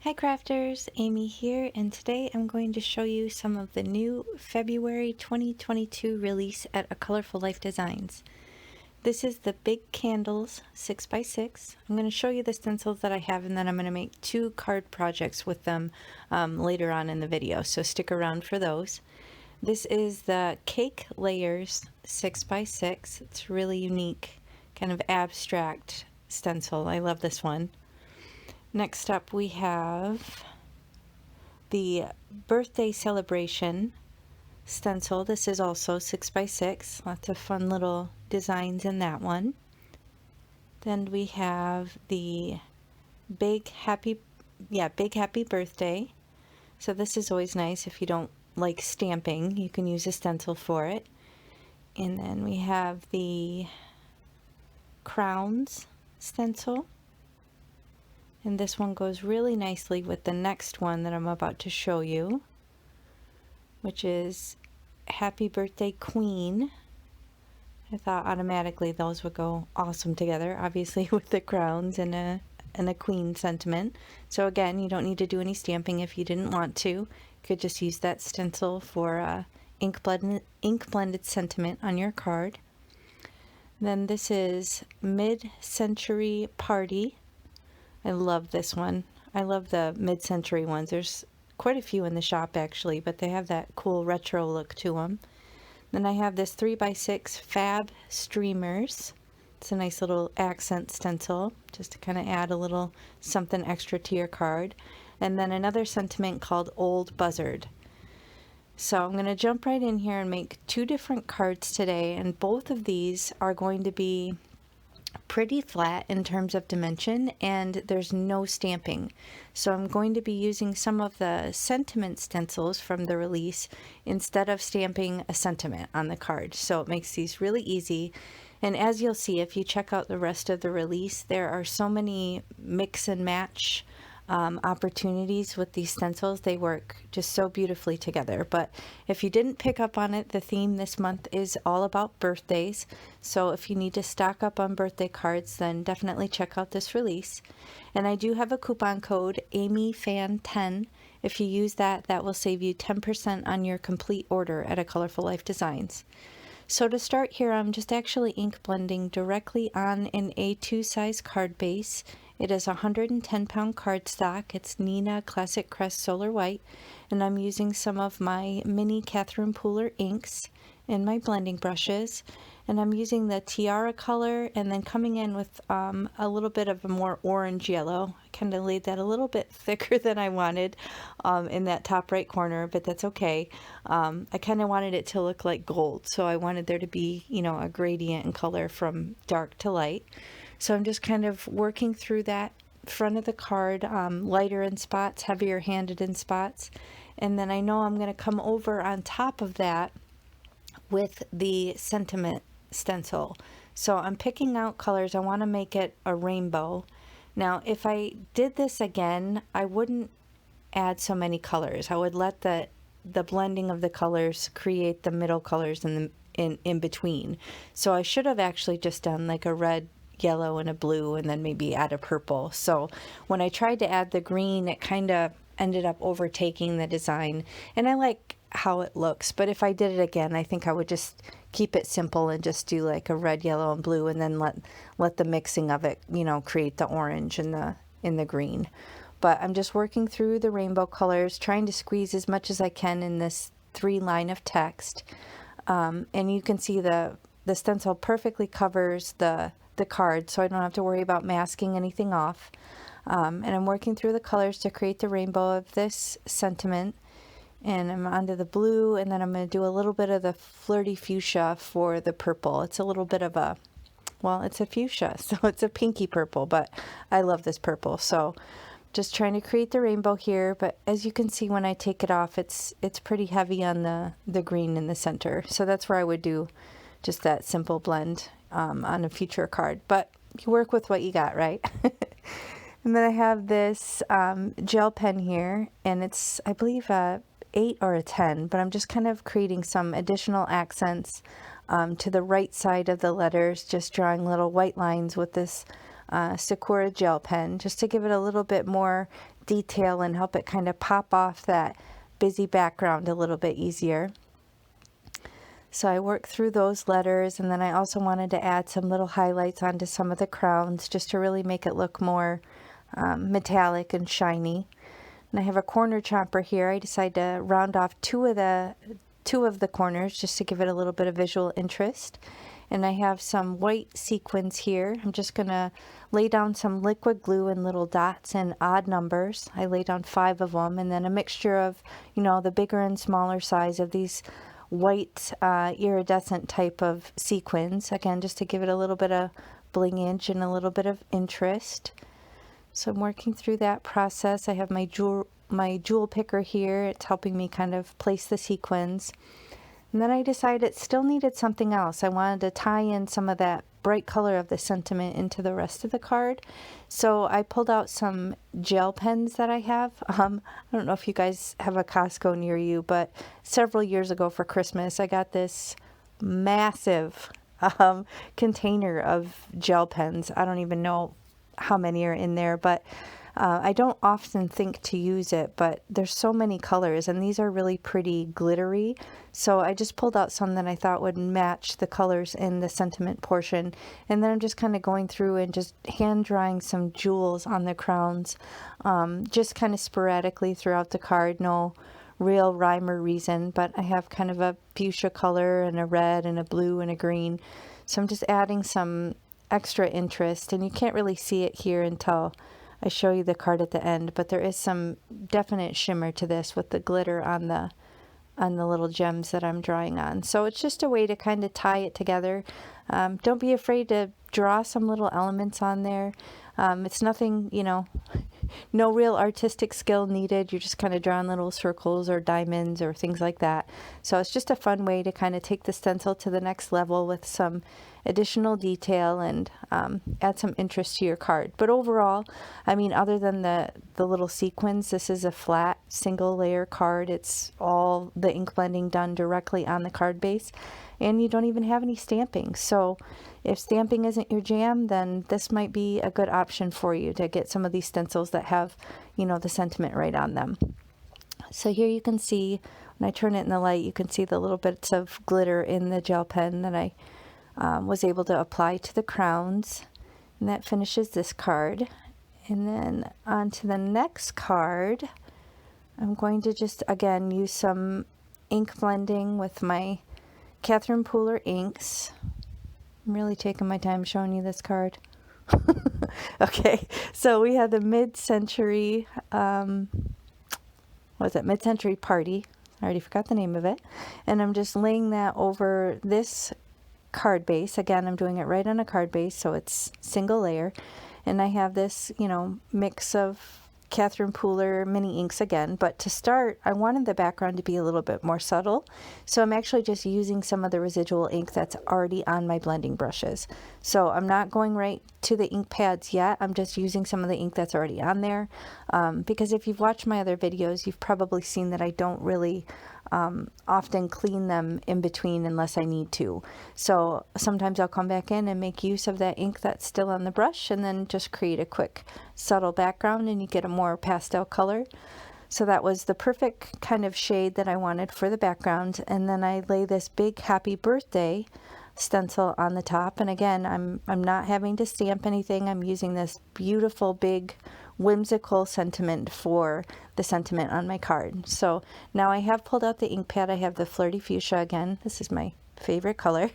Hi crafters, Amy here, and today I'm going to show you some of the new February 2022 release at A Colorful Life Designs. This is the Big Candles 6x6. I'm going to show you the stencils that I have, and then I'm going to make two card projects with them later on in the video, so stick around for those. This is the Cake Layers 6x6. It's really unique, kind of abstract stencil. I love this one. Next up we have the Birthday Celebration stencil. This is also 6x6. Lots of fun little designs in that one. Then we have the Big Happy Birthday. So this is always nice if you don't like stamping. You can use a stencil for it. And then we have the Crowns stencil. And this one goes really nicely with the next one that I'm about to show you, which is Happy Birthday Queen. I thought automatically those would go awesome together, obviously with the crowns and a queen sentiment. So again, you don't need to do any stamping if you didn't want to. You could just use that stencil for ink blended sentiment on your card. Then this is Mid-Century Party. I love this one. I love the mid-century ones. There's quite a few in the shop actually, but they have that cool retro look to them. Then I have this 3x6 Fab Streamers. It's a nice little accent stencil, just to kind of add a little something extra to your card. And then another sentiment called Old Buzzard. So I'm going to jump right in here and make two different cards today, and both of these are going to be pretty flat in terms of dimension, and there's no stamping. So I'm going to be using some of the sentiment stencils from the release instead of stamping a sentiment on the card. So it makes these really easy. And as you'll see, if you check out the rest of the release, there are so many mix and match opportunities with these stencils. They work just so beautifully together. But if you didn't pick up on it, the theme this month is all about birthdays. So if you need to stock up on birthday cards, then definitely check out this release. And I do have a coupon code AmyFan10. If you use that, that will save you 10% on your complete order at A Colorful Life Designs. So to start here, I'm just actually ink blending directly on an A2 size card base. It is 110 pound cardstock. It's Neenah Classic Crest Solar White, and I'm using some of my mini Catherine Pooler inks in my blending brushes, and I'm using the Tiara color and then coming in with a little bit of a more orange yellow. I kind of laid that a little bit thicker than I wanted in that top right corner, but that's okay. I kind of wanted it to look like gold, so I wanted there to be, you know, a gradient in color from dark to light. So I'm just kind of working through that front of the card, lighter in spots, heavier handed in spots. And then I know I'm going to come over on top of that with the sentiment stencil. So I'm picking out colors. I want to make it a rainbow. Now, if I did this again, I wouldn't add so many colors. I would let the blending of the colors create the middle colors in between. So I should have actually just done like a red, yellow, and a blue, and then maybe add a purple. So when I tried to add the green, it kind of ended up overtaking the design, and I like how it looks. But if I did it again, I think I would just keep it simple and just do like a red, yellow, and blue, and then let the mixing of it, you know, create the orange and the green. But I'm just working through the rainbow colors, trying to squeeze as much as I can in this 3-line of text. And you can see the stencil perfectly covers the card, so I don't have to worry about masking anything off. And I'm working through the colors to create the rainbow of this sentiment. And I'm onto the blue, and then I'm going to do a little bit of the flirty fuchsia for the purple. It's a little bit of a, well, it's a fuchsia, so it's a pinky purple, but I love this purple. So just trying to create the rainbow here, but as you can see when I take it off, it's pretty heavy on the green in the center. So that's where I would do just that simple blend on a future card. But you work with what you got, right? And then I have this gel pen here, and it's, I believe, a 8 or a 10, but I'm just kind of creating some additional accents to the right side of the letters, just drawing little white lines with this Sakura gel pen, just to give it a little bit more detail and help it kind of pop off that busy background a little bit easier. So I worked through those letters, and then I also wanted to add some little highlights onto some of the crowns just to really make it look more metallic and shiny. And I have a corner chomper here. I decided to round off two of the corners just to give it a little bit of visual interest. And I have some white sequins here. I'm just going to lay down some liquid glue in little dots and odd numbers. I laid down 5 of them, and then a mixture of, you know, the bigger and smaller size of these white iridescent type of sequins, again just to give it a little bit of blingage and a little bit of interest. So I'm working through that process. I have my jewel picker here. It's helping me kind of place the sequins. And then I decided it still needed something else. I wanted to tie in some of that bright color of the sentiment into the rest of the card. So I pulled out some gel pens that I have. I don't know if you guys have a Costco near you, but several years ago for Christmas, I got this massive container of gel pens. I don't even know how many are in there, but I don't often think to use it, but there's so many colors, and these are really pretty glittery. So I just pulled out some that I thought would match the colors in the sentiment portion. And then I'm just kind of going through and just hand drawing some jewels on the crowns, just kind of sporadically throughout the card. No real rhyme or reason, but I have kind of a fuchsia color and a red and a blue and a green. So I'm just adding some extra interest, and you can't really see it here until I show you the card at the end, but there is some definite shimmer to this with the glitter on the little gems that I'm drawing on. So it's just a way to kind of tie it together. Don't be afraid to draw some little elements on there. It's nothing, you know, no real artistic skill needed. You're just kind of drawing little circles or diamonds or things like that. So it's just a fun way to kind of take the stencil to the next level with some additional detail and add some interest to your card. But overall, I mean, other than the little sequins, this is a flat single layer card. It's all the ink blending done directly on the card base, and you don't even have any stamping. So if stamping isn't your jam, then this might be a good option for you to get some of these stencils that have, you know, the sentiment right on them. So here you can see, when I turn it in the light, you can see the little bits of glitter in the gel pen that I was able to apply to the crowns. And that finishes this card. And then on to the next card, I'm going to just, again, use some ink blending with my Catherine Pooler inks. I'm really taking my time showing you this card. Okay, so we have the mid-century, mid-century party. I already forgot the name of it. And I'm just laying that over this card base. Again, I'm doing it right on a card base, so it's single layer. And I have this, you know, mix of Catherine Pooler mini inks again, but to start, I wanted the background to be a little bit more subtle. So I'm actually just using some of the residual ink that's already on my blending brushes. So I'm not going right to the ink pads yet. I'm just using some of the ink that's already on there. Because if you've watched my other videos, you've probably seen that I don't really often clean them in between unless I need to. So sometimes I'll come back in and make use of that ink that's still on the brush and then just create a quick subtle background, and you get a more pastel color. So that was the perfect kind of shade that I wanted for the background. And then I lay this big happy birthday stencil on the top, and again, I'm not having to stamp anything. I'm using this beautiful big whimsical sentiment for the sentiment on my card. So now I have pulled out the ink pad. I have the Flirty Fuchsia again. This is my favorite color.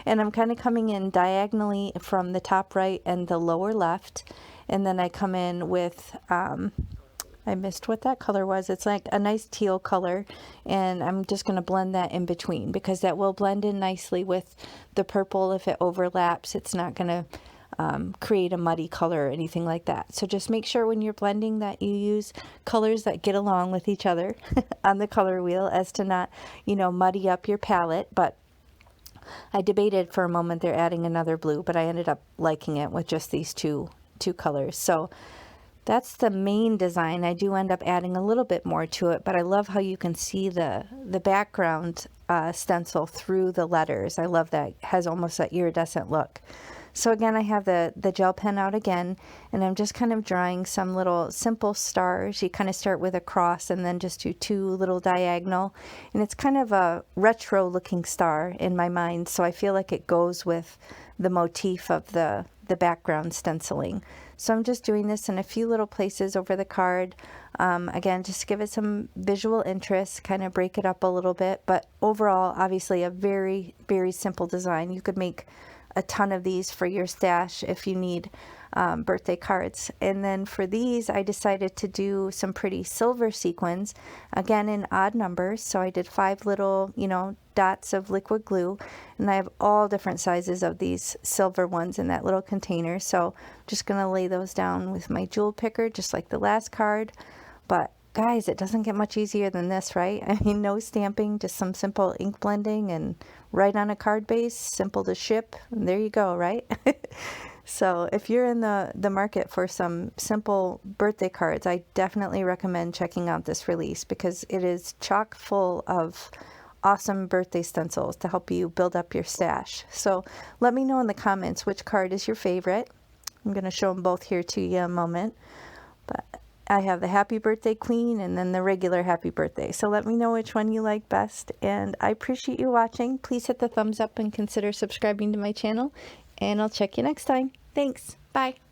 And I'm kind of coming in diagonally from the top right and the lower left. And then I come in with, I missed what that color was. It's like a nice teal color. And I'm just going to blend that in between because that will blend in nicely with the purple. If it overlaps, it's not going to create a muddy color or anything like that. So just make sure when you're blending that you use colors that get along with each other on the color wheel, as to not, you know, muddy up your palette. But I debated for a moment there adding another blue, but I ended up liking it with just these two colors. So that's the main design. I do end up adding a little bit more to it, but I love how you can see the background stencil through the letters. I love that. It has almost that iridescent look. So again, I have the gel pen out again, and I'm just kind of drawing some little simple stars. You kind of start with a cross and then just do 2 little diagonal, and it's kind of a retro looking star in my mind, so I feel like it goes with the motif of the background stenciling. So I'm just doing this in a few little places over the card. Again, just give it some visual interest, kind of break it up a little bit, but overall, obviously a very, very simple design. You could make a ton of these for your stash if you need birthday cards. And then for these, I decided to do some pretty silver sequins, again in odd numbers. So I did 5 little, dots of liquid glue, and I have all different sizes of these silver ones in that little container. So I'm just gonna lay those down with my jewel picker, just like the last card. But guys, it doesn't get much easier than this, right? I mean, no stamping, just some simple ink blending and right on a card base, simple to ship, and there you go, right? So if you're in the market for some simple birthday cards, I definitely recommend checking out this release, because it is chock full of awesome birthday stencils to help you build up your stash. So let me know in the comments which card is your favorite. I'm going to show them both here to you in a moment. But I have the Happy Birthday Queen and then the regular Happy Birthday. So let me know which one you like best. And I appreciate you watching. Please hit the thumbs up and consider subscribing to my channel. And I'll check you next time. Thanks. Bye.